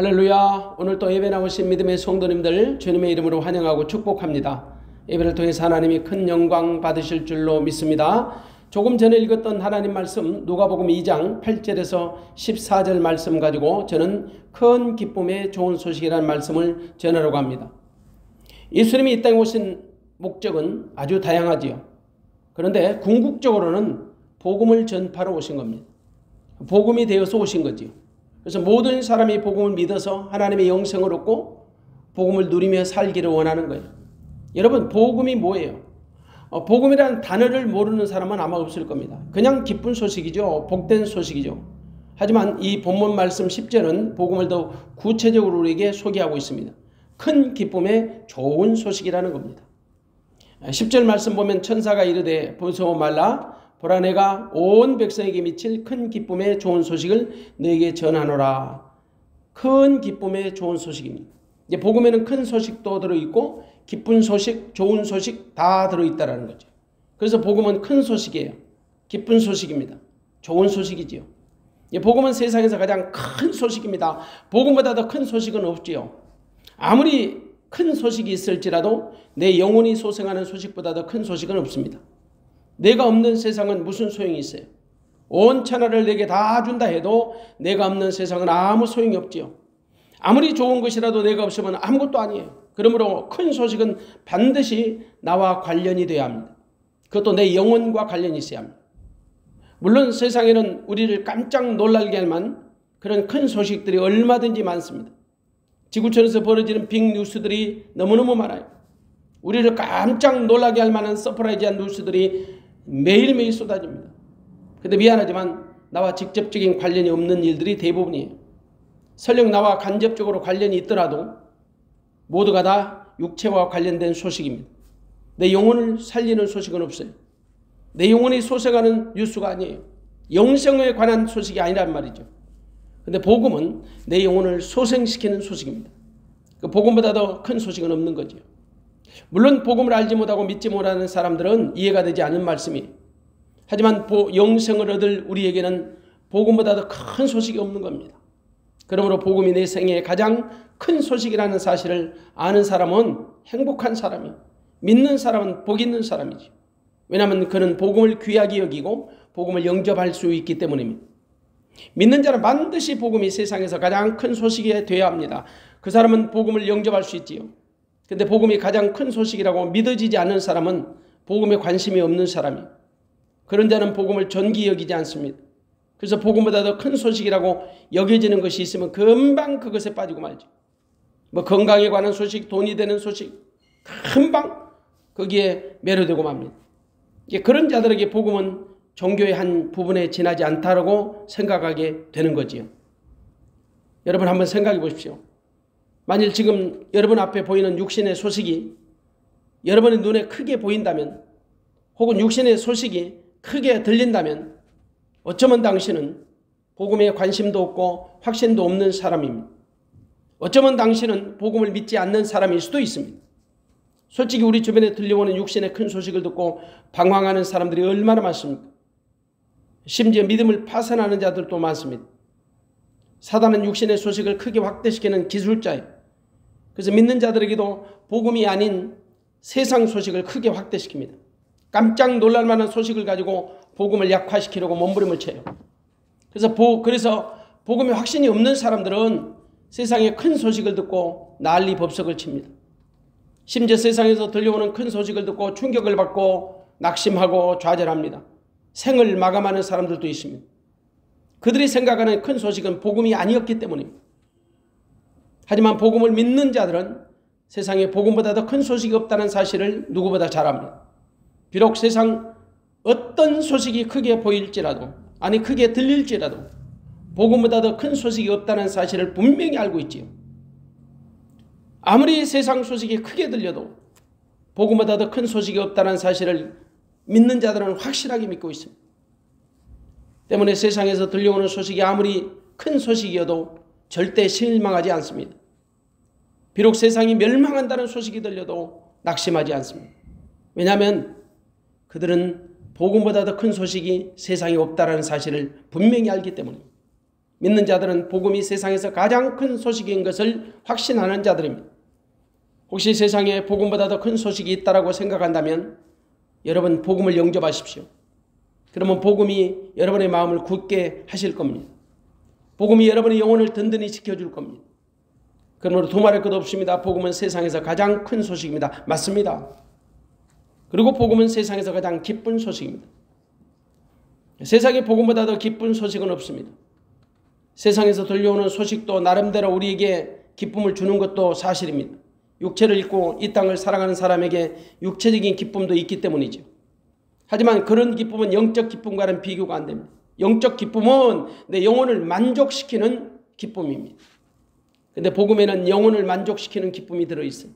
할렐루야. 오늘 또 예배 나오신 믿음의 성도님들 주님의 이름으로 환영하고 축복합니다. 예배를 통해서 하나님이 큰 영광 받으실 줄로 믿습니다. 조금 전에 읽었던 하나님 말씀 누가복음 2장 8절에서 14절 말씀 가지고 저는 큰 기쁨의 좋은 소식이라는 말씀을 전하려고 합니다. 예수님이 이 땅에 오신 목적은 아주 다양하지요. 그런데 궁극적으로는 복음을 전파로 오신 겁니다. 복음이 되어서 오신 거지요. 그래서 모든 사람이 복음을 믿어서 하나님의 영생을 얻고 복음을 누리며 살기를 원하는 거예요. 여러분, 복음이 뭐예요? 복음이라는 단어를 모르는 사람은 아마 없을 겁니다. 그냥 기쁜 소식이죠. 복된 소식이죠. 하지만 이 본문 말씀 10절은 복음을 더 구체적으로 우리에게 소개하고 있습니다. 큰 기쁨의 좋은 소식이라는 겁니다. 10절 말씀 보면 천사가 이르되 무서워 말라 보라 내가 온 백성에게 미칠 큰 기쁨의 좋은 소식을 너에게 전하노라. 큰 기쁨의 좋은 소식입니다. 이제 복음에는 큰 소식도 들어있고 기쁜 소식, 좋은 소식 다 들어있다는 거죠. 그래서 복음은 큰 소식이에요. 기쁜 소식입니다. 좋은 소식이지요. 복음은 세상에서 가장 큰 소식입니다. 복음보다 더 큰 소식은 없지요. 아무리 큰 소식이 있을지라도 내 영혼이 소생하는 소식보다 더 큰 소식은 없습니다. 내가 없는 세상은 무슨 소용이 있어요? 온 천하를 내게 다 준다 해도 내가 없는 세상은 아무 소용이 없지요. 아무리 좋은 것이라도 내가 없으면 아무것도 아니에요. 그러므로 큰 소식은 반드시 나와 관련이 돼야 합니다. 그것도 내 영혼과 관련이 있어야 합니다. 물론 세상에는 우리를 깜짝 놀라게 할 만한 그런 큰 소식들이 얼마든지 많습니다. 지구촌에서 벌어지는 빅뉴스들이 너무너무 많아요. 우리를 깜짝 놀라게 할 만한 서프라이즈한 뉴스들이 매일매일 쏟아집니다. 근데 미안하지만 나와 직접적인 관련이 없는 일들이 대부분이에요. 설령 나와 간접적으로 관련이 있더라도 모두가 다 육체와 관련된 소식입니다. 내 영혼을 살리는 소식은 없어요. 내 영혼이 소생하는 뉴스가 아니에요. 영생에 관한 소식이 아니란 말이죠. 근데 복음은 내 영혼을 소생시키는 소식입니다. 그 복음보다 더 큰 소식은 없는 거죠. 물론 복음을 알지 못하고 믿지 못하는 사람들은 이해가 되지 않는 말씀이에요. 하지만 영생을 얻을 우리에게는 복음보다 더 큰 소식이 없는 겁니다. 그러므로 복음이 내 생애의 가장 큰 소식이라는 사실을 아는 사람은 행복한 사람이에요. 믿는 사람은 복 있는 사람이죠. 왜냐하면 그는 복음을 귀하게 여기고 복음을 영접할 수 있기 때문입니다. 믿는 자는 반드시 복음이 세상에서 가장 큰 소식이 되어야 합니다. 그 사람은 복음을 영접할 수 있지요. 근데 복음이 가장 큰 소식이라고 믿어지지 않는 사람은 복음에 관심이 없는 사람이에요. 그런 자는 복음을 존귀 여기지 않습니다. 그래서 복음보다 더 큰 소식이라고 여겨지는 것이 있으면 금방 그것에 빠지고 말죠. 뭐 건강에 관한 소식, 돈이 되는 소식, 금방 거기에 매료되고 맙니다. 그런 자들에게 복음은 종교의 한 부분에 지나지 않다라고 생각하게 되는 거지요. 여러분 한번 생각해 보십시오. 만일 지금 여러분 앞에 보이는 육신의 소식이 여러분의 눈에 크게 보인다면 혹은 육신의 소식이 크게 들린다면 어쩌면 당신은 복음에 관심도 없고 확신도 없는 사람입니다. 어쩌면 당신은 복음을 믿지 않는 사람일 수도 있습니다. 솔직히 우리 주변에 들려오는 육신의 큰 소식을 듣고 방황하는 사람들이 얼마나 많습니까? 심지어 믿음을 파산하는 자들도 많습니다. 사단은 육신의 소식을 크게 확대시키는 기술자예요. 그래서 믿는 자들에게도 복음이 아닌 세상 소식을 크게 확대시킵니다. 깜짝 놀랄 만한 소식을 가지고 복음을 약화시키려고 몸부림을 쳐요. 그래서 복음에 확신이 없는 사람들은 세상의 큰 소식을 듣고 난리 법석을 칩니다. 심지어 세상에서 들려오는 큰 소식을 듣고 충격을 받고 낙심하고 좌절합니다. 생을 마감하는 사람들도 있습니다. 그들이 생각하는 큰 소식은 복음이 아니었기 때문입니다. 하지만 복음을 믿는 자들은 세상에 복음보다 더 큰 소식이 없다는 사실을 누구보다 잘 압니다. 비록 세상 어떤 소식이 크게 보일지라도 아니 크게 들릴지라도 복음보다 더 큰 소식이 없다는 사실을 분명히 알고 있지요. 아무리 세상 소식이 크게 들려도 복음보다 더 큰 소식이 없다는 사실을 믿는 자들은 확실하게 믿고 있습니다. 때문에 세상에서 들려오는 소식이 아무리 큰 소식이어도 절대 실망하지 않습니다. 비록 세상이 멸망한다는 소식이 들려도 낙심하지 않습니다. 왜냐하면 그들은 복음보다 더 큰 소식이 세상에 없다는 사실을 분명히 알기 때문입니다. 믿는 자들은 복음이 세상에서 가장 큰 소식인 것을 확신하는 자들입니다. 혹시 세상에 복음보다 더 큰 소식이 있다고 생각한다면 여러분 복음을 영접하십시오. 그러면 복음이 여러분의 마음을 굳게 하실 겁니다. 복음이 여러분의 영혼을 든든히 지켜줄 겁니다. 그러므로 두말할 것 없습니다. 복음은 세상에서 가장 큰 소식입니다. 맞습니다. 그리고 복음은 세상에서 가장 기쁜 소식입니다. 세상에 복음보다 더 기쁜 소식은 없습니다. 세상에서 들려오는 소식도 나름대로 우리에게 기쁨을 주는 것도 사실입니다. 육체를 입고 이 땅을 살아가는 사람에게 육체적인 기쁨도 있기 때문이죠. 하지만 그런 기쁨은 영적 기쁨과는 비교가 안 됩니다. 영적 기쁨은 내 영혼을 만족시키는 기쁨입니다. 그런데 복음에는 영혼을 만족시키는 기쁨이 들어있어요.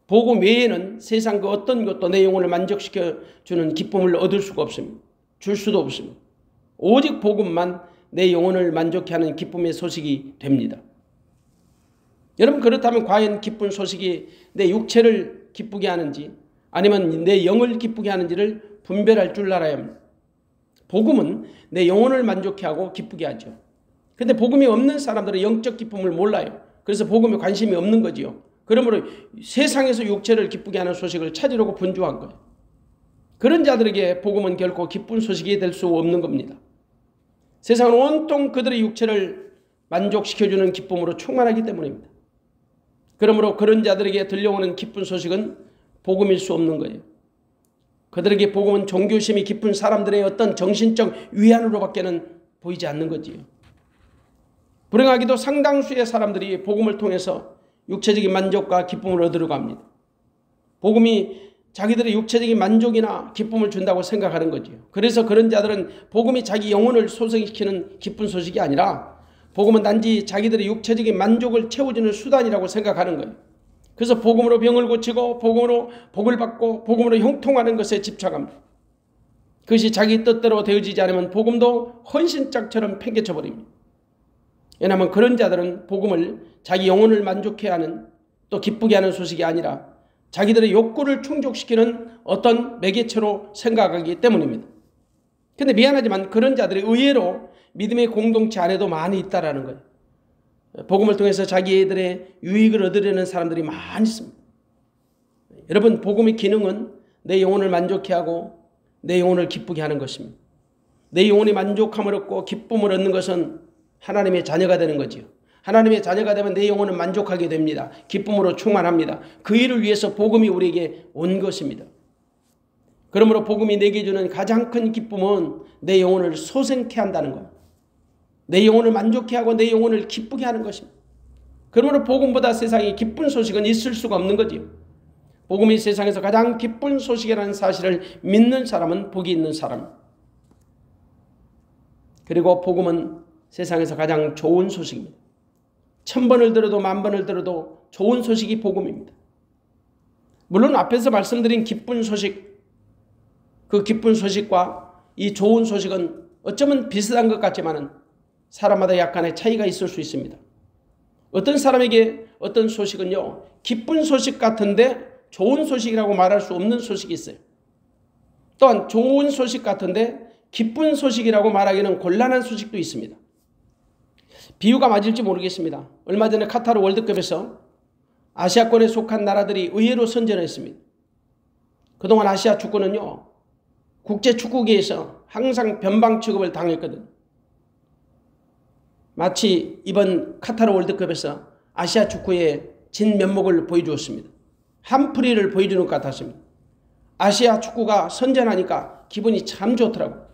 복음 외에는 세상 그 어떤 것도 내 영혼을 만족시켜주는 기쁨을 얻을 수가 없습니다. 줄 수도 없습니다. 오직 복음만 내 영혼을 만족해 하는 기쁨의 소식이 됩니다. 여러분 그렇다면 과연 기쁜 소식이 내 육체를 기쁘게 하는지 아니면 내 영을 기쁘게 하는지를 분별할 줄 알아야 합니다. 복음은 내 영혼을 만족해 하고 기쁘게 하죠. 그런데 복음이 없는 사람들은 영적 기쁨을 몰라요. 그래서 복음에 관심이 없는 거지요. 그러므로 세상에서 육체를 기쁘게 하는 소식을 찾으려고 분주한 거예요. 그런 자들에게 복음은 결코 기쁜 소식이 될 수 없는 겁니다. 세상은 온통 그들의 육체를 만족시켜주는 기쁨으로 충만하기 때문입니다. 그러므로 그런 자들에게 들려오는 기쁜 소식은 복음일 수 없는 거예요. 그들에게 복음은 종교심이 깊은 사람들의 어떤 정신적 위안으로밖에는 보이지 않는 거지요. 불행하게도 상당수의 사람들이 복음을 통해서 육체적인 만족과 기쁨을 얻으려고 합니다. 복음이 자기들의 육체적인 만족이나 기쁨을 준다고 생각하는 거지요. 그래서 그런 자들은 복음이 자기 영혼을 소생시키는 기쁜 소식이 아니라 복음은 단지 자기들의 육체적인 만족을 채워주는 수단이라고 생각하는 거예요. 그래서 복음으로 병을 고치고 복음으로 복을 받고 복음으로 형통하는 것에 집착합니다. 그것이 자기 뜻대로 되어지지 않으면 복음도 헌신짝처럼 팽개쳐 버립니다. 왜냐하면 그런 자들은 복음을 자기 영혼을 만족해 하는 또 기쁘게 하는 소식이 아니라 자기들의 욕구를 충족시키는 어떤 매개체로 생각하기 때문입니다. 그런데 미안하지만 그런 자들이 의외로 믿음의 공동체 안에도 많이 있다라는 거예요. 복음을 통해서 자기들의 유익을 얻으려는 사람들이 많이 있습니다. 여러분 복음의 기능은 내 영혼을 만족해 하고 내 영혼을 기쁘게 하는 것입니다. 내 영혼이 만족함을 얻고 기쁨을 얻는 것은 하나님의 자녀가 되는 거지요. 하나님의 자녀가 되면 내 영혼은 만족하게 됩니다. 기쁨으로 충만합니다. 그 일을 위해서 복음이 우리에게 온 것입니다. 그러므로 복음이 내게 주는 가장 큰 기쁨은 내 영혼을 소생케 한다는 것. 내 영혼을 만족해 하고 내 영혼을 기쁘게 하는 것입니다. 그러므로 복음보다 세상에 기쁜 소식은 있을 수가 없는 거지요. 복음이 세상에서 가장 기쁜 소식이라는 사실을 믿는 사람은 복이 있는 사람. 그리고 복음은 세상에서 가장 좋은 소식입니다. 1000번을 들어도 10,000번을 들어도 좋은 소식이 복음입니다. 물론 앞에서 말씀드린 기쁜 소식, 그 기쁜 소식과 이 좋은 소식은 어쩌면 비슷한 것 같지만 사람마다 약간의 차이가 있을 수 있습니다. 어떤 사람에게 어떤 소식은요, 기쁜 소식 같은데 좋은 소식이라고 말할 수 없는 소식이 있어요. 또한 좋은 소식 같은데 기쁜 소식이라고 말하기는 곤란한 소식도 있습니다. 비유가 맞을지 모르겠습니다. 얼마 전에 카타르 월드컵에서 아시아권에 속한 나라들이 의외로 선전했습니다. 그동안 아시아 축구는요, 국제축구계에서 항상 변방 취급을 당했거든요. 마치 이번 카타르 월드컵에서 아시아 축구의 진면목을 보여주었습니다. 한풀이를 보여주는 것 같았습니다. 아시아 축구가 선전하니까 기분이 참 좋더라고요.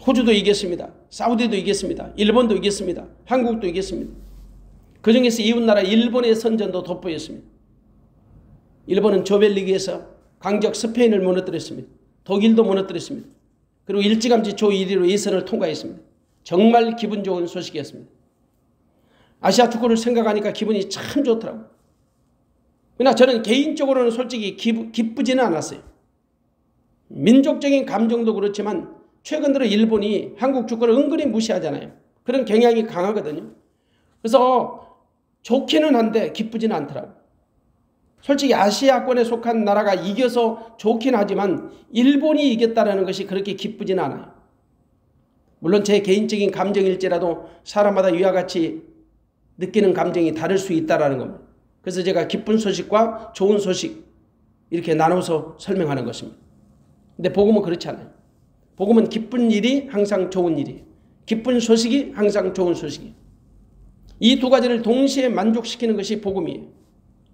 호주도 이겼습니다. 사우디도 이겼습니다. 일본도 이겼습니다. 한국도 이겼습니다. 그중에서 이웃나라 일본의 선전도 돋보였습니다. 일본은 조별리그에서 강적 스페인을 무너뜨렸습니다. 독일도 무너뜨렸습니다. 그리고 일찌감치 조 1위로 예선을 통과했습니다. 정말 기분 좋은 소식이었습니다. 아시아 축구를 생각하니까 기분이 참 좋더라고요. 그러나 저는 개인적으로는 솔직히 기쁘지는 않았어요. 민족적인 감정도 그렇지만 최근 들어 일본이 한국 축구를 은근히 무시하잖아요. 그런 경향이 강하거든요. 그래서 좋기는 한데 기쁘지는 않더라고요. 솔직히 아시아권에 속한 나라가 이겨서 좋긴 하지만 일본이 이겼다는 것이 그렇게 기쁘지는 않아요. 물론 제 개인적인 감정일지라도 사람마다 이와 같이 느끼는 감정이 다를 수 있다는 겁니다. 그래서 제가 기쁜 소식과 좋은 소식 이렇게 나눠서 설명하는 것입니다. 근데 복음은 그렇지 않아요. 복음은 기쁜 일이 항상 좋은 일이에요. 기쁜 소식이 항상 좋은 소식이에요. 이 두 가지를 동시에 만족시키는 것이 복음이에요.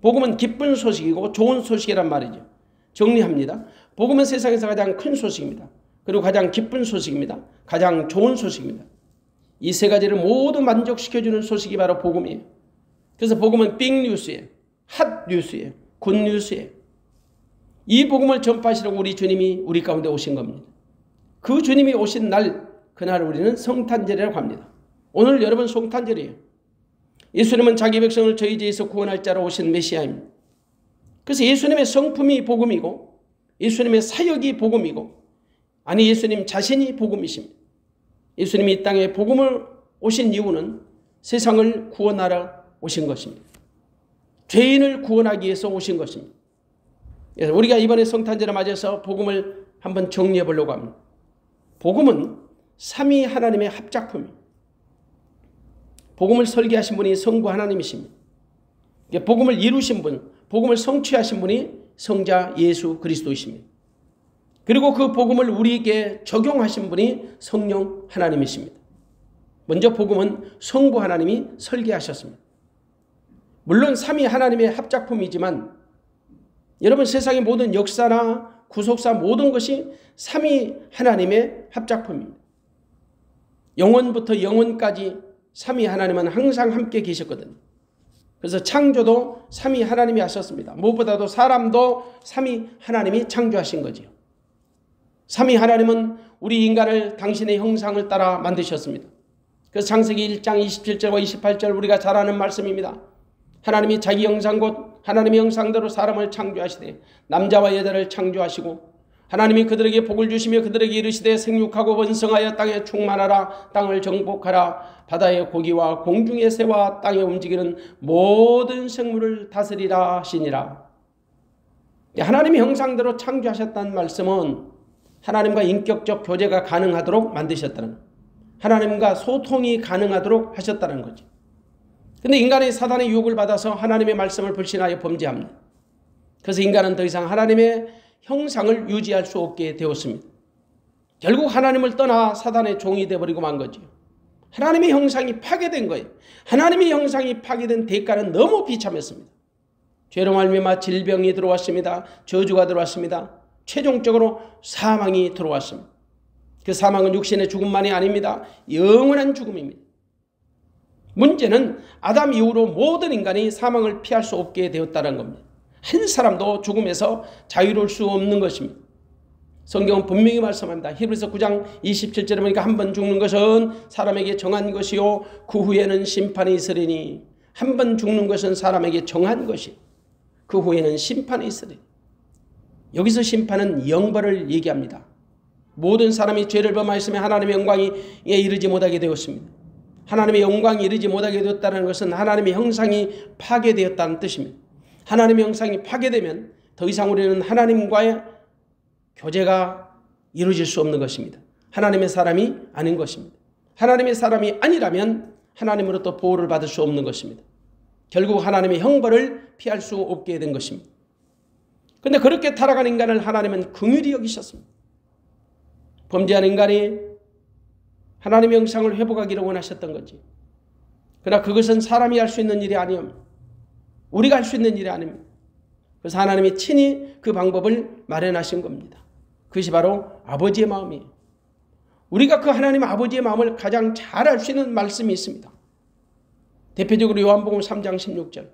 복음은 기쁜 소식이고 좋은 소식이란 말이죠. 정리합니다. 복음은 세상에서 가장 큰 소식입니다. 그리고 가장 기쁜 소식입니다. 가장 좋은 소식입니다. 이 세 가지를 모두 만족시켜주는 소식이 바로 복음이에요. 그래서 복음은 빅뉴스예요. 핫뉴스예요. 굿뉴스예요. 이 복음을 전파하시려고 우리 주님이 우리 가운데 오신 겁니다. 그 주님이 오신 날, 그날 우리는 성탄절이라고 합니다. 오늘 여러분 성탄절이에요. 예수님은 자기 백성을 저희 죄에서 구원할 자로 오신 메시아입니다. 그래서 예수님의 성품이 복음이고 예수님의 사역이 복음이고 아니 예수님 자신이 복음이십니다. 예수님이 이 땅에 복음을 오신 이유는 세상을 구원하러 오신 것입니다. 죄인을 구원하기 위해서 오신 것입니다. 그래서 우리가 이번에 성탄절을 맞아서 복음을 한번 정리해 보려고 합니다. 복음은 삼위 하나님의 합작품입니다. 복음을 설계하신 분이 성부 하나님이십니다. 복음을 이루신 분, 복음을 성취하신 분이 성자 예수 그리스도이십니다. 그리고 그 복음을 우리에게 적용하신 분이 성령 하나님이십니다. 먼저 복음은 성부 하나님이 설계하셨습니다. 물론 삼위 하나님의 합작품이지만 여러분 세상의 모든 역사나 구속사 모든 것이 삼위 하나님의 합작품입니다. 영원부터 영원까지 삼위 하나님은 항상 함께 계셨거든요. 그래서 창조도 삼위 하나님이 하셨습니다. 무엇보다도 사람도 삼위 하나님이 창조하신 거지요. 삼위 하나님은 우리 인간을 당신의 형상을 따라 만드셨습니다. 그래서 창세기 1장 27절과 28절 우리가 잘 아는 말씀입니다. 하나님이 자기 형상 곧 하나님의 형상대로 사람을 창조하시되 남자와 여자를 창조하시고 하나님이 그들에게 복을 주시며 그들에게 이르시되 생육하고 번성하여 땅에 충만하라 땅을 정복하라 바다의 고기와 공중의 새와 땅에 움직이는 모든 생물을 다스리라 하시니라. 하나님의 형상대로 창조하셨다는 말씀은 하나님과 인격적 교제가 가능하도록 만드셨다는 거예요. 하나님과 소통이 가능하도록 하셨다는 거죠. 근데 인간이 사단의 유혹을 받아서 하나님의 말씀을 불신하여 범죄합니다. 그래서 인간은 더 이상 하나님의 형상을 유지할 수 없게 되었습니다. 결국 하나님을 떠나 사단의 종이 되어버리고 만 거죠. 하나님의 형상이 파괴된 거예요. 하나님의 형상이 파괴된 대가는 너무 비참했습니다. 죄로 말미암아 질병이 들어왔습니다. 저주가 들어왔습니다. 최종적으로 사망이 들어왔습니다. 그 사망은 육신의 죽음만이 아닙니다. 영원한 죽음입니다. 문제는 아담 이후로 모든 인간이 사망을 피할 수 없게 되었다는 겁니다. 한 사람도 죽음에서 자유로울 수 없는 것입니다. 성경은 분명히 말씀합니다. 히브리서 9장 27절에 보니까 한 번 죽는 것은 사람에게 정한 것이요 그 후에는 심판이 있으리니 한 번 죽는 것은 사람에게 정한 것이 그 후에는 심판이 있으리니 여기서 심판은 영벌을 얘기합니다. 모든 사람이 죄를 범하였으면 하나님의 영광에 이르지 못하게 되었습니다. 하나님의 영광에 이르지 못하게 되었다는 것은 하나님의 형상이 파괴되었다는 뜻입니다. 하나님의 형상이 파괴되면 더 이상 우리는 하나님과의 교제가 이루어질 수 없는 것입니다. 하나님의 사람이 아닌 것입니다. 하나님의 사람이 아니라면 하나님으로부터 보호를 받을 수 없는 것입니다. 결국 하나님의 형벌을 피할 수 없게 된 것입니다. 그런데 그렇게 타락한 인간을 하나님은 긍휼히 여기셨습니다. 범죄한 인간이 하나님의 형상을 회복하기를 원하셨던 거지. 그러나 그것은 사람이 할 수 있는 일이 아니옵니다. 우리가 할 수 있는 일이 아닙니다. 그래서 하나님이 친히 그 방법을 마련하신 겁니다. 그것이 바로 아버지의 마음이에요. 우리가 그 하나님 아버지의 마음을 가장 잘 알 수 있는 말씀이 있습니다. 대표적으로 요한복음 3장 16절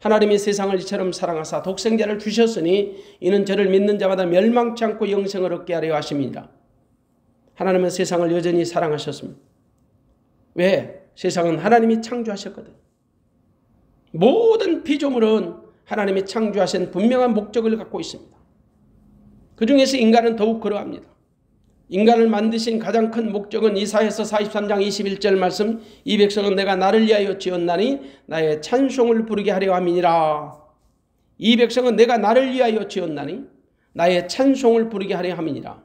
하나님이 세상을 이처럼 사랑하사 독생자를 주셨으니 이는 저를 믿는 자마다 멸망치 않고 영생을 얻게 하려 하심이니라. 하나님은 세상을 여전히 사랑하셨습니다. 왜? 세상은 하나님이 창조하셨거든. 모든 피조물은 하나님이 창조하신 분명한 목적을 갖고 있습니다. 그 중에서 인간은 더욱 그러합니다. 인간을 만드신 가장 큰 목적은 이사야서 43장 21절 말씀 이 백성은 내가 나를 위하여 지었나니 나의 찬송을 부르게 하려 함이니라. 이 백성은 내가 나를 위하여 지었나니 나의 찬송을 부르게 하려 함이니라.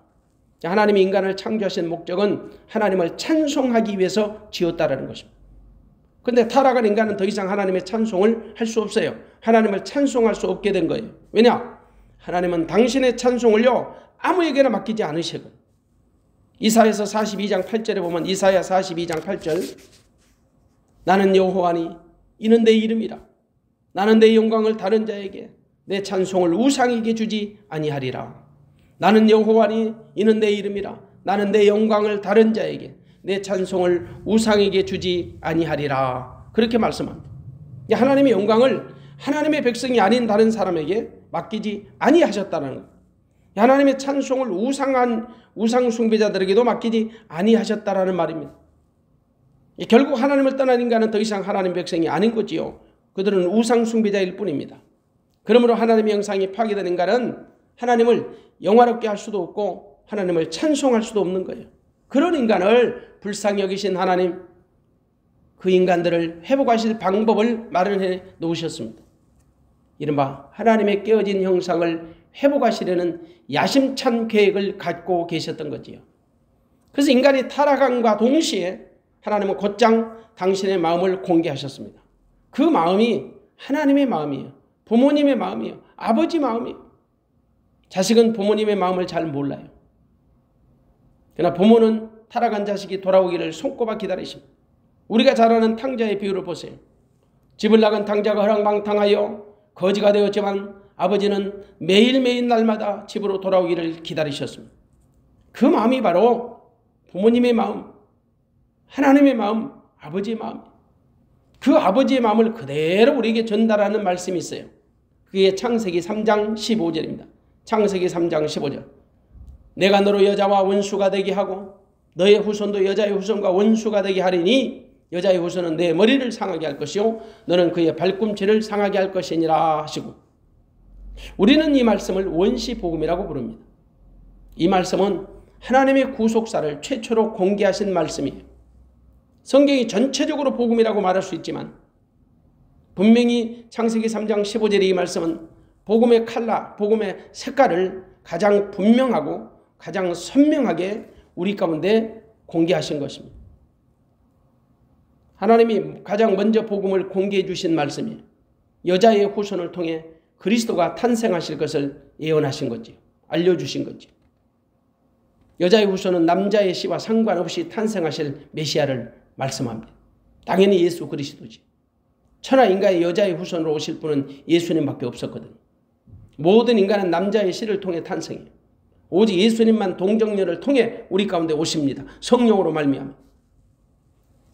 하나님이 인간을 창조하신 목적은 하나님을 찬송하기 위해서 지었다라는 것입니다. 그런데 타락한 인간은 더 이상 하나님의 찬송을 할 수 없어요. 하나님을 찬송할 수 없게 된 거예요. 왜냐? 하나님은 당신의 찬송을요 아무에게나 맡기지 않으시고, 이사야서 42장 8절에 보면, 이사야 42장 8절, 나는 여호와니 이는 내 이름이라. 나는 내 영광을 다른 자에게, 내 찬송을 우상에게 주지 아니하리라. 나는 여호와니 이는 내 이름이라. 나는 내 영광을 다른 자에게, 내 찬송을 우상에게 주지 아니하리라. 그렇게 말씀합니다. 하나님의 영광을 하나님의 백성이 아닌 다른 사람에게 맡기지 아니하셨다는 것. 하나님의 찬송을 우상 숭배자들에게도 맡기지 아니하셨다라는 말입니다. 결국 하나님을 떠난 인간은 더 이상 하나님 백성이 아닌 거지요. 그들은 우상 숭배자일 뿐입니다. 그러므로 하나님의 형상이 파괴된 인간은 하나님을 영화롭게 할 수도 없고 하나님을 찬송할 수도 없는 거예요. 그런 인간을 불쌍히 여기신 하나님, 그 인간들을 회복하실 방법을 마련해 놓으셨습니다. 이른바 하나님의 깨어진 형상을 회복하시려는 야심찬 계획을 갖고 계셨던 거지요. 그래서 인간이 타락함과 동시에 하나님은 곧장 당신의 마음을 공개하셨습니다. 그 마음이 하나님의 마음이에요. 부모님의 마음이에요. 아버지 마음이에요. 자식은 부모님의 마음을 잘 몰라요. 그러나 부모는 타락한 자식이 돌아오기를 손꼽아 기다리십니다. 우리가 잘 아는 탕자의 비유를 보세요. 집을 나간 탕자가 허랑방탕하여 거지가 되었지만 아버지는 매일매일 날마다 집으로 돌아오기를 기다리셨습니다. 그 마음이 바로 부모님의 마음, 하나님의 마음, 아버지의 마음. 그 아버지의 마음을 그대로 우리에게 전달하는 말씀이 있어요. 그게 창세기 3장 15절입니다. 창세기 3장 15절. 내가 너로 여자와 원수가 되게 하고 너의 후손도 여자의 후손과 원수가 되게 하리니 여자의 후손은 내 머리를 상하게 할 것이요 너는 그의 발꿈치를 상하게 할 것이니라 하시고, 우리는 이 말씀을 원시복음이라고 부릅니다. 이 말씀은 하나님의 구속사를 최초로 공개하신 말씀이에요. 성경이 전체적으로 복음이라고 말할 수 있지만 분명히 창세기 3장 15절의 이 말씀은 복음의 컬러, 복음의 색깔을 가장 분명하고 가장 선명하게 우리 가운데 공개하신 것입니다. 하나님이 가장 먼저 복음을 공개해 주신 말씀이에요. 여자의 후손을 통해 그리스도가 탄생하실 것을 예언하신 거지요. 알려주신 거지요. 여자의 후손은 남자의 씨와 상관없이 탄생하실 메시아를 말씀합니다. 당연히 예수 그리스도지. 천하 인간의 여자의 후손으로 오실 분은 예수님밖에 없었거든요. 모든 인간은 남자의 씨를 통해 탄생해요. 오직 예수님만 동정녀를 통해 우리 가운데 오십니다. 성령으로 말미암아.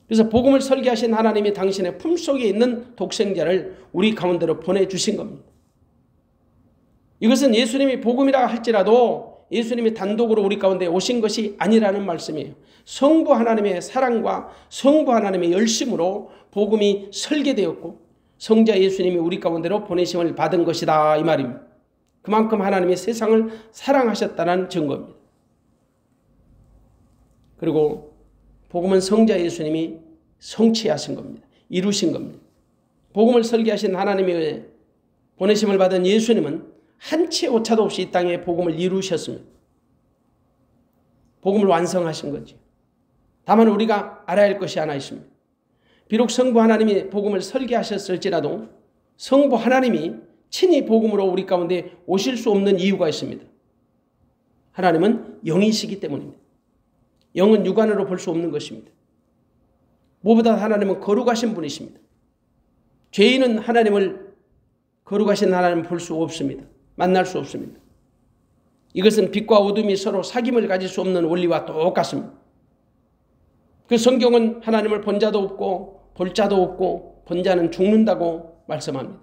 그래서 복음을 설계하신 하나님이 당신의 품속에 있는 독생자를 우리 가운데로 보내주신 겁니다. 이것은 예수님이 복음이라 할지라도 예수님이 단독으로 우리 가운데 오신 것이 아니라는 말씀이에요. 성부 하나님의 사랑과 성부 하나님의 열심으로 복음이 설계되었고 성자 예수님이 우리 가운데로 보내심을 받은 것이다 이 말입니다. 그만큼 하나님이 세상을 사랑하셨다는 증거입니다. 그리고 복음은 성자 예수님이 성취하신 겁니다. 이루신 겁니다. 복음을 설계하신 하나님의 보내심을 받은 예수님은 한치의 오차도 없이 이 땅에 복음을 이루셨습니다. 복음을 완성하신 거지. 다만 우리가 알아야 할 것이 하나 있습니다. 비록 성부 하나님이 복음을 설계하셨을지라도 성부 하나님이 친히 복음으로 우리 가운데 오실 수 없는 이유가 있습니다. 하나님은 영이시기 때문입니다. 영은 육안으로 볼 수 없는 것입니다. 무엇보다 하나님은 거룩하신 분이십니다. 죄인은 하나님을 거룩하신 하나님을 볼 수 없습니다. 만날 수 없습니다. 이것은 빛과 어둠이 서로 사귐을 가질 수 없는 원리와 똑같습니다. 그 성경은 하나님을 본 자도 없고 볼 자도 없고 본 자는 죽는다고 말씀합니다.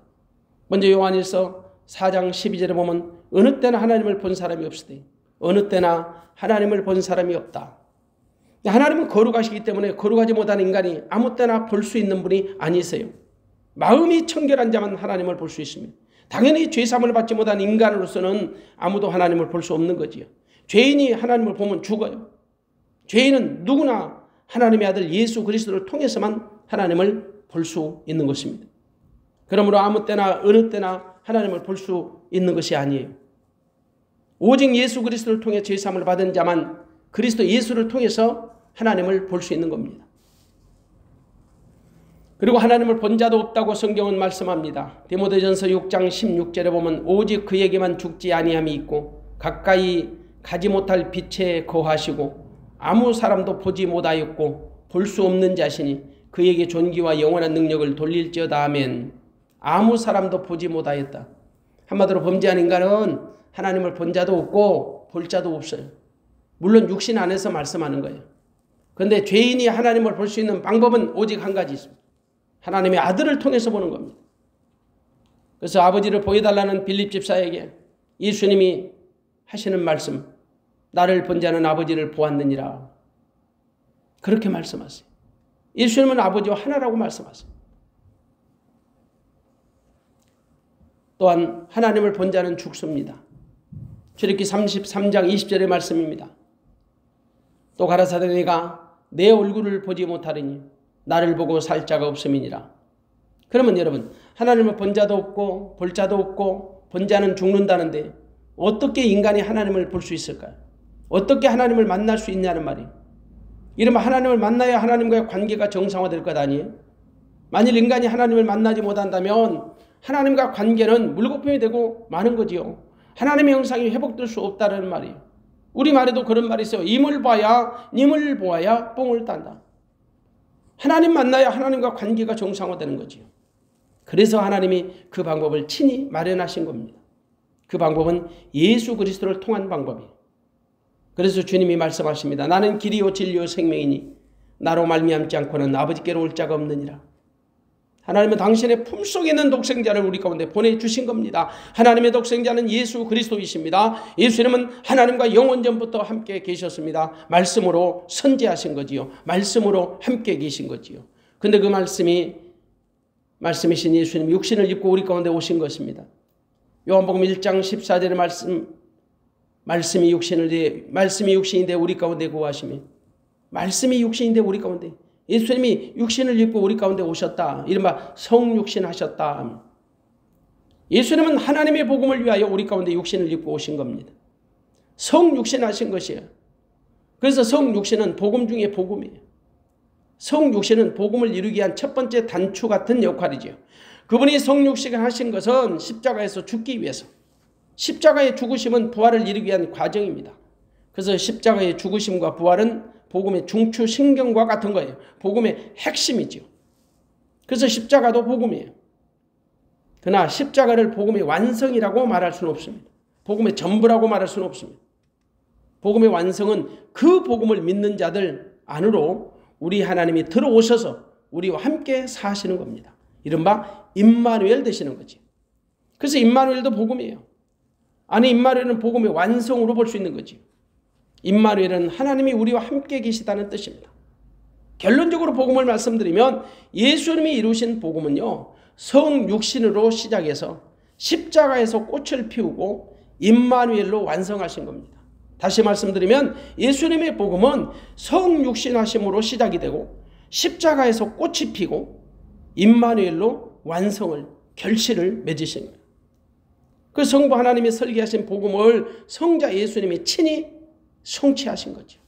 먼저 요한일서 4장 12절에 보면 어느 때나 하나님을 본 사람이 없으되 어느 때나 하나님을 본 사람이 없다. 하나님은 거룩하시기 때문에 거룩하지 못한 인간이 아무 때나 볼 수 있는 분이 아니세요. 마음이 청결한 자만 하나님을 볼 수 있습니다. 당연히 죄사함을 받지 못한 인간으로서는 아무도 하나님을 볼 수 없는 거지요. 죄인이 하나님을 보면 죽어요. 죄인은 누구나 하나님의 아들 예수 그리스도를 통해서만 하나님을 볼 수 있는 것입니다. 그러므로 아무 때나 어느 때나 하나님을 볼 수 있는 것이 아니에요. 오직 예수 그리스도를 통해 죄사함을 받은 자만 그리스도 예수를 통해서 하나님을 볼 수 있는 겁니다. 그리고 하나님을 본 자도 없다고 성경은 말씀합니다. 디모데전서 6장 16절에 보면 오직 그에게만 죽지 아니함이 있고 가까이 가지 못할 빛에 거하시고 아무 사람도 보지 못하였고 볼 수 없는 자신이 그에게 존귀와 영원한 능력을 돌릴지어다 하면 아무 사람도 보지 못하였다. 한마디로 범죄한 인간은 하나님을 본 자도 없고 볼 자도 없어요. 물론 육신 안에서 말씀하는 거예요. 그런데 죄인이 하나님을 볼 수 있는 방법은 오직 한 가지 있습니다. 하나님의 아들을 통해서 보는 겁니다. 그래서 아버지를 보여달라는 빌립 집사에게 예수님이 하시는 말씀, 나를 본 자는 아버지를 보았느니라. 그렇게 말씀하세요. 예수님은 아버지와 하나라고 말씀하세요. 또한 하나님을 본 자는 죽습니다. 출애굽기 33장 20절의 말씀입니다. 또 가라사대 내가 내 얼굴을 보지 못하리니 나를 보고 살 자가 없음이니라. 그러면 여러분, 하나님을 본 자도 없고 볼 자도 없고 본 자는 죽는다는데 어떻게 인간이 하나님을 볼 수 있을까요? 어떻게 하나님을 만날 수 있냐는 말이에요. 이러면 하나님을 만나야 하나님과의 관계가 정상화될 것 아니에요? 만일 인간이 하나님을 만나지 못한다면 하나님과 관계는 물거품이 되고 마는 거지요. 하나님의 형상이 회복될 수 없다는 말이에요. 우리말에도 그런 말이 있어요. 임을 봐야 님을 보아야 뽕을 딴다. 하나님 만나야 하나님과 관계가 정상화되는 거지요. 그래서 하나님이 그 방법을 친히 마련하신 겁니다. 그 방법은 예수 그리스도를 통한 방법이에요. 그래서 주님이 말씀하십니다. 나는 길이요 진리요 생명이니 나로 말미암지 않고는 아버지께로 올 자가 없느니라. 하나님은 당신의 품속에 있는 독생자를 우리 가운데 보내주신 겁니다. 하나님의 독생자는 예수 그리스도이십니다. 예수님은 하나님과 영원전부터 함께 계셨습니다. 말씀으로 선지하신 거지요. 말씀으로 함께 계신 거지요. 근데 그 말씀이신 예수님 육신을 입고 우리 가운데 오신 것입니다. 요한복음 1장 14절의 말씀이 육신인데 우리 가운데 거하시며 말씀이 육신인데 우리 가운데 예수님이 육신을 입고 우리 가운데 오셨다. 이른바 성육신 하셨다. 예수님은 하나님의 복음을 위하여 우리 가운데 육신을 입고 오신 겁니다. 성육신 하신 것이에요. 그래서 성육신은 복음 중에 복음이에요. 성육신은 복음을 이루기 위한 첫 번째 단추 같은 역할이죠. 그분이 성육신 하신 것은 십자가에서 죽기 위해서. 십자가의 죽으심은 부활을 이루기 위한 과정입니다. 그래서 십자가의 죽으심과 부활은 복음의 중추 신경과 같은 거예요. 복음의 핵심이죠. 그래서 십자가도 복음이에요. 그러나 십자가를 복음의 완성이라고 말할 수는 없습니다. 복음의 전부라고 말할 수는 없습니다. 복음의 완성은 그 복음을 믿는 자들 안으로 우리 하나님이 들어오셔서 우리와 함께 사시는 겁니다. 이른바 임마누엘 되시는 거지. 그래서 임마누엘도 복음이에요. 아니, 임마누엘은 복음의 완성으로 볼 수 있는 거지. 임마누엘은 하나님이 우리와 함께 계시다는 뜻입니다. 결론적으로 복음을 말씀드리면 예수님이 이루신 복음은요, 성육신으로 시작해서 십자가에서 꽃을 피우고 임마누엘로 완성하신 겁니다. 다시 말씀드리면 예수님의 복음은 성육신하심으로 시작이 되고 십자가에서 꽃이 피고 임마누엘로 완성을 결실을 맺으신 거예요. 그 성부 하나님이 설계하신 복음을 성자 예수님이 친히 성취하신 거죠.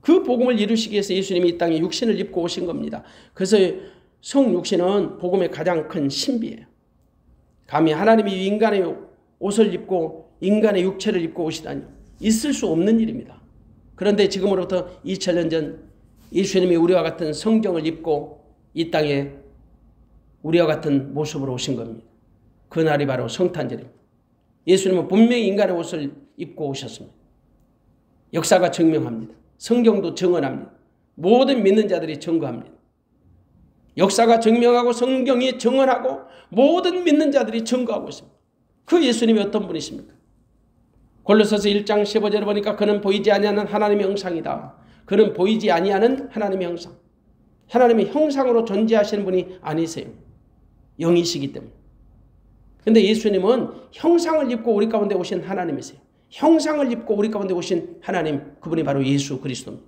그 복음을 이루시기 위해서 예수님이 이 땅에 육신을 입고 오신 겁니다. 그래서 성육신은 복음의 가장 큰 신비예요. 감히 하나님이 인간의 옷을 입고 인간의 육체를 입고 오시다니 있을 수 없는 일입니다. 그런데 지금으로부터 2000년 전 예수님이 우리와 같은 성경을 입고 이 땅에 우리와 같은 모습으로 오신 겁니다. 그날이 바로 성탄절입니다. 예수님은 분명히 인간의 옷을 입고 오셨습니다. 역사가 증명합니다. 성경도 증언합니다. 모든 믿는 자들이 증거합니다. 역사가 증명하고 성경이 증언하고 모든 믿는 자들이 증거하고 있습니다. 그 예수님이 어떤 분이십니까? 골로새서 1장 15절에 보니까 그는 보이지 아니하는 하나님의 형상이다. 그는 보이지 아니하는 하나님의 형상. 하나님의 형상으로 존재하시는 분이 아니세요. 영이시기 때문에. 그런데 예수님은 형상을 입고 우리 가운데 오신 하나님이세요. 형상을 입고 우리 가운데 오신 하나님, 그분이 바로 예수 그리스도입니다.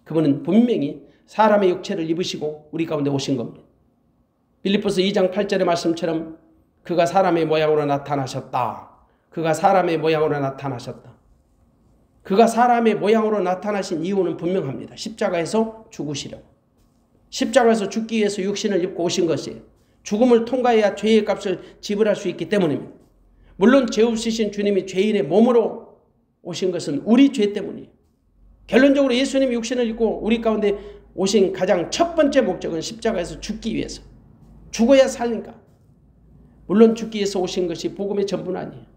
그분은 분명히 사람의 육체를 입으시고 우리 가운데 오신 겁니다. 빌립보서 2장 8절의 말씀처럼 그가 사람의 모양으로 나타나셨다. 그가 사람의 모양으로 나타나셨다. 그가 사람의 모양으로 나타나신 이유는 분명합니다. 십자가에서 죽으시려고. 십자가에서 죽기 위해서 육신을 입고 오신 것이에요. 죽음을 통과해야 죄의 값을 지불할 수 있기 때문입니다. 물론 죄 없으신 주님이 죄인의 몸으로 오신 것은 우리 죄 때문이에요. 결론적으로 예수님이 육신을 입고 우리 가운데 오신 가장 첫 번째 목적은 십자가에서 죽기 위해서. 죽어야 살니까. 물론 죽기 위해서 오신 것이 복음의 전부는 아니에요.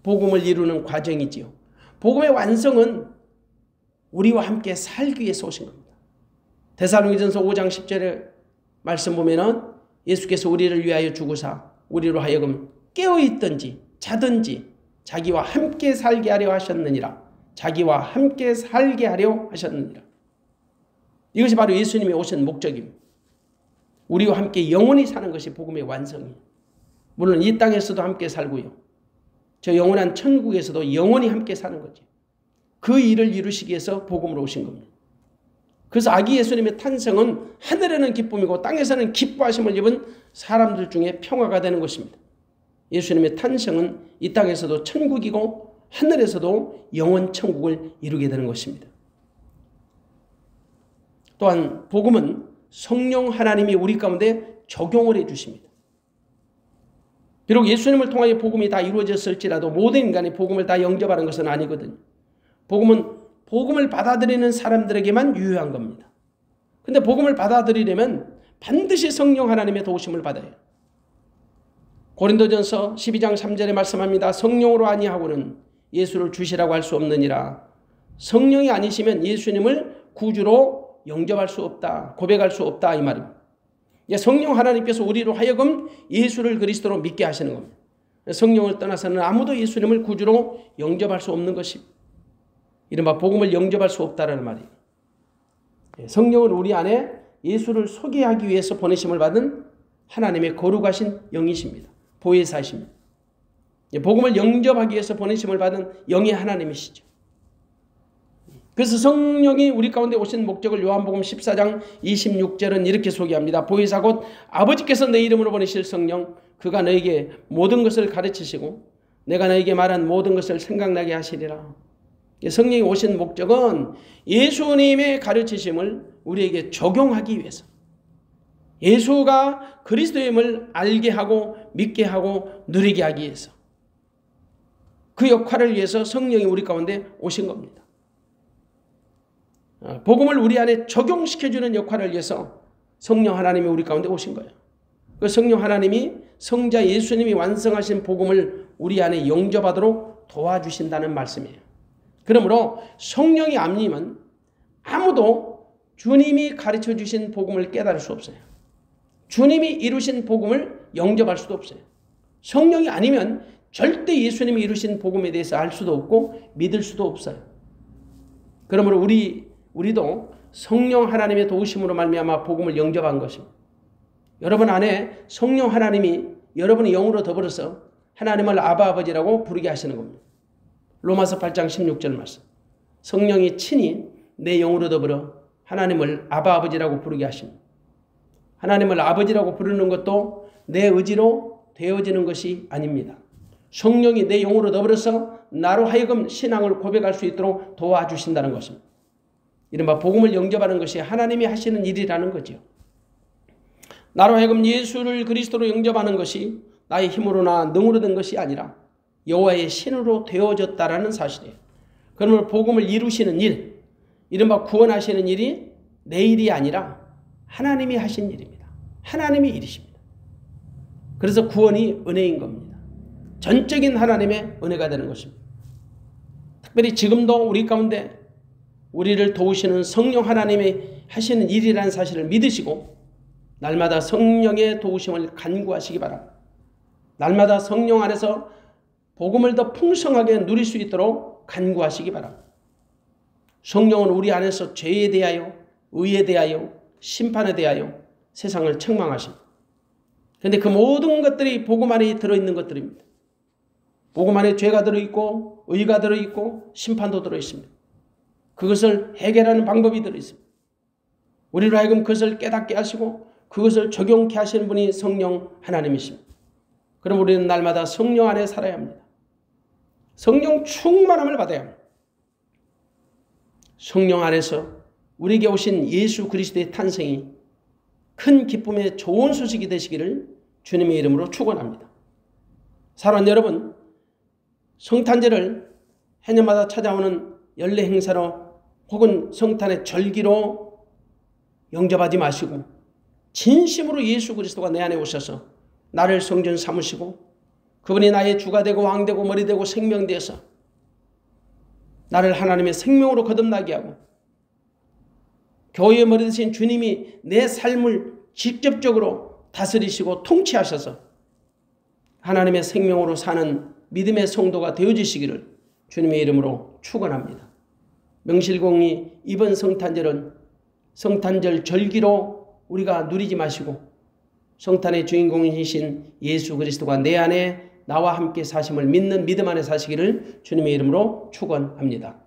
복음을 이루는 과정이지요. 복음의 완성은 우리와 함께 살기 위해서 오신 겁니다. 데살로니가전서 5장 10절에 말씀 보면은 예수께서 우리를 위하여 죽으사 우리로 하여금 깨어있든지 자든지 자기와 함께 살게 하려 하셨느니라. 자기와 함께 살게 하려 하셨느니라. 이것이 바로 예수님이 오신 목적입니다. 우리와 함께 영원히 사는 것이 복음의 완성이에요. 물론 이 땅에서도 함께 살고요. 저 영원한 천국에서도 영원히 함께 사는 거죠. 그 일을 이루시기 위해서 복음으로 오신 겁니다. 그래서 아기 예수님의 탄생은 하늘에는 기쁨이고 땅에서는 기뻐하심을 입은 사람들 중에 평화가 되는 것입니다. 예수님의 탄생은 이 땅에서도 천국이고 하늘에서도 영원 천국을 이루게 되는 것입니다. 또한 복음은 성령 하나님이 우리 가운데 적용을 해 주십니다. 비록 예수님을 통하여 복음이 다 이루어졌을지라도 모든 인간이 복음을 다 영접하는 것은 아니거든요. 복음은 복음을 받아들이는 사람들에게만 유효한 겁니다. 근데 복음을 받아들이려면 반드시 성령 하나님의 도우심을 받아요. 고린도전서 12장 3절에 말씀합니다. 성령으로 아니하고는 예수를 주시라고 할 수 없느니라. 성령이 아니시면 예수님을 구주로 영접할 수 없다. 고백할 수 없다. 이 말입니다. 성령 하나님께서 우리로 하여금 예수를 그리스도로 믿게 하시는 겁니다. 성령을 떠나서는 아무도 예수님을 구주로 영접할 수 없는 것입니다. 이른바 복음을 영접할 수 없다라는 말이에요. 성령은 우리 안에 예수를 소개하기 위해서 보내심을 받은 하나님의 거룩하신 영이십니다. 보혜사십니다. 복음을 영접하기 위해서 보내심을 받은 영의 하나님이시죠. 그래서 성령이 우리 가운데 오신 목적을 요한복음 14장 26절은 이렇게 소개합니다. 보혜사 곧 아버지께서 내 이름으로 보내실 성령, 그가 너에게 모든 것을 가르치시고 내가 너에게 말한 모든 것을 생각나게 하시리라. 성령이 오신 목적은 예수님의 가르치심을 우리에게 적용하기 위해서, 예수가 그리스도임을 알게 하고 믿게 하고 누리게 하기 위해서, 그 역할을 위해서 성령이 우리 가운데 오신 겁니다. 복음을 우리 안에 적용시켜주는 역할을 위해서 성령 하나님이 우리 가운데 오신 거예요. 그 성령 하나님이 성자 예수님이 완성하신 복음을 우리 안에 영접하도록 도와주신다는 말씀이에요. 그러므로 성령이 아니면 아무도 주님이 가르쳐 주신 복음을 깨달을 수 없어요. 주님이 이루신 복음을 영접할 수도 없어요. 성령이 아니면 절대 예수님이 이루신 복음에 대해서 알 수도 없고 믿을 수도 없어요. 그러므로 우리도 성령 하나님의 도우심으로 말미암아 복음을 영접한 것입니다. 여러분 안에 성령 하나님이 여러분의 영으로 더불어서 하나님을 아바 아버지라고 부르게 하시는 겁니다. 로마서 8장 16절 말씀. 성령이 친히 내 영으로 더불어 하나님을 아바 아버지라고 부르게 하십니다. 하나님을 아버지라고 부르는 것도 내 의지로 되어지는 것이 아닙니다. 성령이 내 영으로 더불어서 나로 하여금 신앙을 고백할 수 있도록 도와주신다는 것입니다. 이른바 복음을 영접하는 것이 하나님이 하시는 일이라는 거죠. 나로 하여금 예수를 그리스도로 영접하는 것이 나의 힘으로나 능으로 된 것이 아니라 여호와의 신으로 되어졌다라는 사실이에요. 그러면 복음을 이루시는 일, 이른바 구원하시는 일이 내 일이 아니라 하나님이 하신 일입니다. 하나님의 일이십니다. 그래서 구원이 은혜인 겁니다. 전적인 하나님의 은혜가 되는 것입니다. 특별히 지금도 우리 가운데 우리를 도우시는 성령 하나님이 하시는 일이라는 사실을 믿으시고 날마다 성령의 도우심을 간구하시기 바랍니다. 날마다 성령 안에서 복음을 더 풍성하게 누릴 수 있도록 간구하시기 바랍니다. 성령은 우리 안에서 죄에 대하여, 의에 대하여, 심판에 대하여 세상을 책망하십니다. 그런데 그 모든 것들이 복음 안에 들어있는 것들입니다. 복음 안에 죄가 들어있고 의가 들어있고 심판도 들어있습니다. 그것을 해결하는 방법이 들어있습니다. 우리로 하여금 그것을 깨닫게 하시고 그것을 적용케 하시는 분이 성령 하나님이십니다. 그럼 우리는 날마다 성령 안에 살아야 합니다. 성령 충만함을 받아야 합니다. 성령 안에서 우리에게 오신 예수 그리스도의 탄생이 큰 기쁨의 좋은 소식이 되시기를 주님의 이름으로 축원합니다. 사랑하는 여러분, 성탄절을 해년마다 찾아오는 연례 행사로 혹은 성탄의 절기로 영접하지 마시고 진심으로 예수 그리스도가 내 안에 오셔서 나를 성전 삼으시고 그분이 나의 주가 되고 왕 되고 머리 되고 생명 되어서 나를 하나님의 생명으로 거듭나게 하고 교회의 머리 되신 주님이 내 삶을 직접적으로 다스리시고 통치하셔서 하나님의 생명으로 사는 믿음의 성도가 되어주시기를 주님의 이름으로 축원합니다. 명실공히 이번 성탄절은 성탄절 절기로 우리가 누리지 마시고 성탄의 주인공이신 예수 그리스도가 내 안에 나와 함께 사심을 믿는 믿음 안에 사시기를 주님의 이름으로 축원합니다.